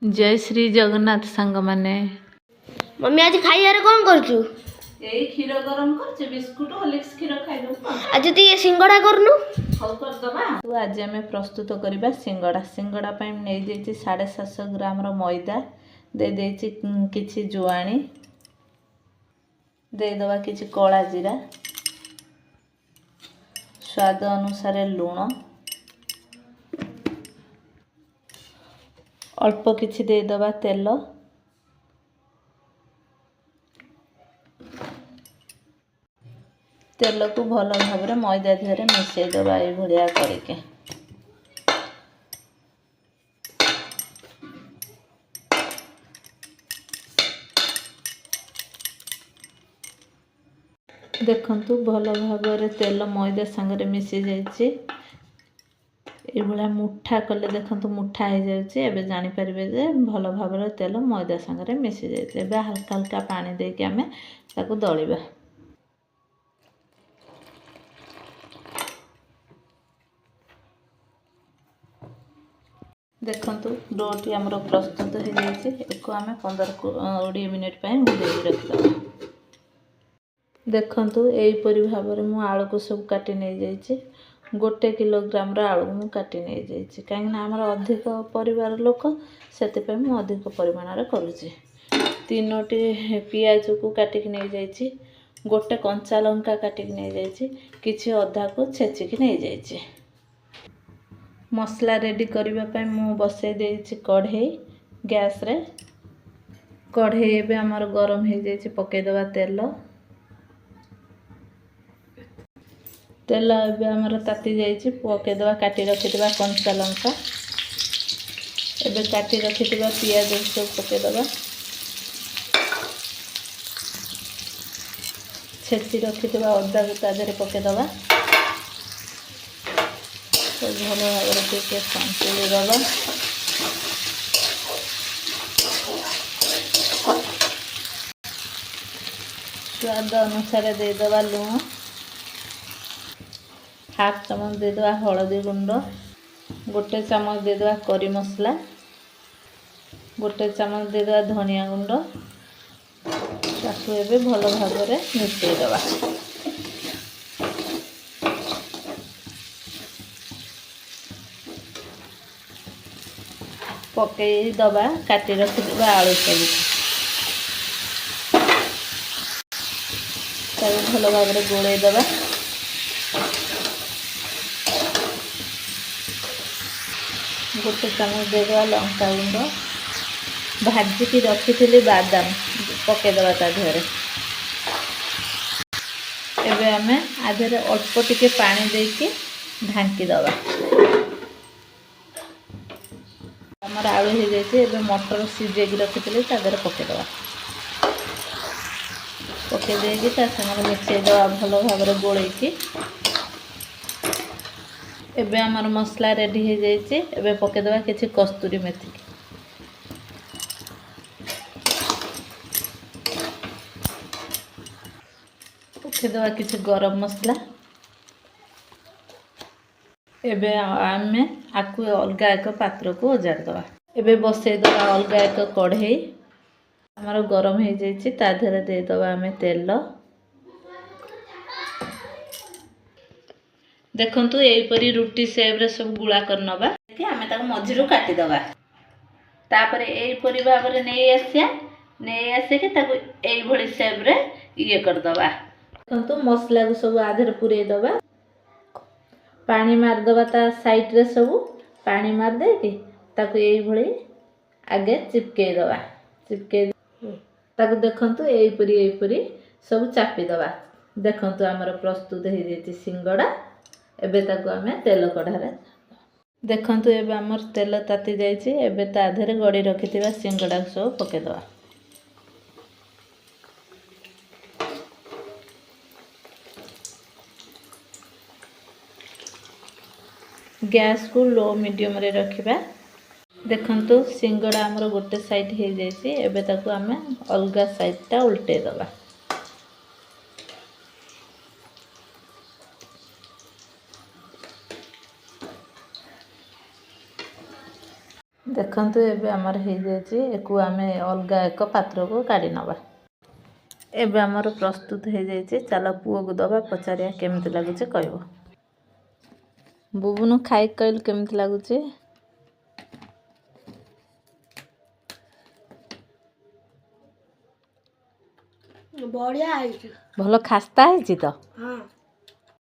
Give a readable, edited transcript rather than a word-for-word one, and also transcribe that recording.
जय श्री जगन्नाथ सांग माने मम्मी आज खाइबारे कौन करछु यही क्षीर गरम करछे बिस्कुट हॉर्लिक्स क्षीर खाइ दो आज तू ये सिंगड़ा करनु हौ कर दबा तो आज हमें प्रस्तुत करबा सिंगड़ा सिंगड़ा पय नै देछि 750 ग्राम रो मैदा दे देछि किछि जुआणी दे दबा किछि कला जीरा स्वाद अनुसार लूण अल्प किछि दे दबा तेल तेल को भल भाव मैदा देहरे मिसई दबा ये भलिया करके देखंतु भल भाव तेल मैदा संगे मिसी जाइए ये मुठा कले देखंतु मुठा हो जाए एबे जानि परिबे जे भल भाव तेल मैदा संगे मिसी जाइए एबे हल्का हल्का पानी देके आमे ताकू दलिबा देखंतु डोटी हमर प्रस्तुत हो जाइए एको आमे 15-20 मिनिट पय घुरेई रखिदबा देखंतु एई परि भाव मु आलू को सब काटी नै जाइए 1 किलोग्राम आलू मु काटी नै जाइए कहीं आमर अधिक परिवार लोक से मु अधिक परिमाण करुच्ची 3टी पियाज को काटिक नै जाइए 1 कंचा लंका काटिक नै जाइए किछि अदा को छेचिक नै जाइए मसला रेडी करबा पय मु बसै देछि कढ़ई गैस रे कढ़ई एबे हमर गरम हो जाइए पकै दबा तेल एबे हमर ताती जाइए पकै दबा काटी रखिदबा कंचा लंका एबे काटी रखिदबा पियाज सब पकै दबा छेची रखिदबा अदा को ता देहरे पकै दबा तो भल भाव टिके संतुली दबा स्वाद अनुसार दे दबा लूण हाफ चामच दे दबा हळदी गुंड 1 चामच दे दबा करी मसला 1 चामच दे दबा धनिया गुंड ताकू एबे भल भाव मिसई दबा पकई दबा काटी रखिदबा आलू सब ताकू भल भाव गोलई दबा गोटे चामच दे दबा लंका गुंड भाजिक रखी बादाम पके दबा ता देहरे एबे आमे आधेरे अल्प टिके पानी देके ढांकी दबा हमर आलू हो जाइए एबे मटर सिजेक रखी ता देहरे पके दबा पके देके ता संगे मिक्स दबा भल भाव गोलैकी एबे हमर मसला रेडी हो जाइए एबे पके दबा किछि कस्तूरी मेथी पके दबा किछि गरम मसला एबे आमे आकु अलगा एक पात्र को ओजाड़ दबा एबे बसई दबा अलगा एक कढ़ई हमर गरम हो जाइए ता देहरे दे दबा आमे तेल देखंतु एई परी रुटी सेप रे सब गुळा कर नबा कि आमे ताको मझिरु काटी दबा तापरे एई परी भाव रे नै आसे कि ताको एई भली सेप रे ये कर दबा देखंतु मसला को सब आधर पुरे दबा पानी मार दबा ता साइड रे सब पानी मार दे कि ताको एई भली आगे चिपके ताको देखंतु एई परी सब चापी दबा देखंतु हमर प्रस्तुत हो जेति सिंगड़ा एबे ताको आमे तेल कढ़ारे देखंतु एबे हमर तेल ताती जाइछि एबे ता आधरे गड़ी रखिथिबा सिंगड़ा सब पके दबा गैस को लो मीडियम रे रखिबा देखंतु सिंगड़ा हमर गोटे साइड हो जाइछि एबे ताको आमे अलगा साइड ता उल्टे दबा ଦେଖନ୍ତୁ ଏବେ ଆମର ହେଇଯାଇଛି। ଏକୁ ଆମେ ଅଲଗା ଏକ ପାତ୍ରକୁ କାଢ଼ି ନେବା। ଏବେ ଆମର ପ୍ରସ୍ତୁତ ହେଇଯାଇଛି। ଚାଲ ପୁଅକୁ ଦେବା, ପଚାରିବା କେମିତି ଲାଗୁଛି କହିବ। ବୁବୁନୁ ଖାଇକି କହିଲୁ କେମିତି ଲାଗୁଛି? ବଢିଆ ହେଇଛି। ଭଲ ଖାସ୍ତା ହେଇଛି ତ। ହଁ।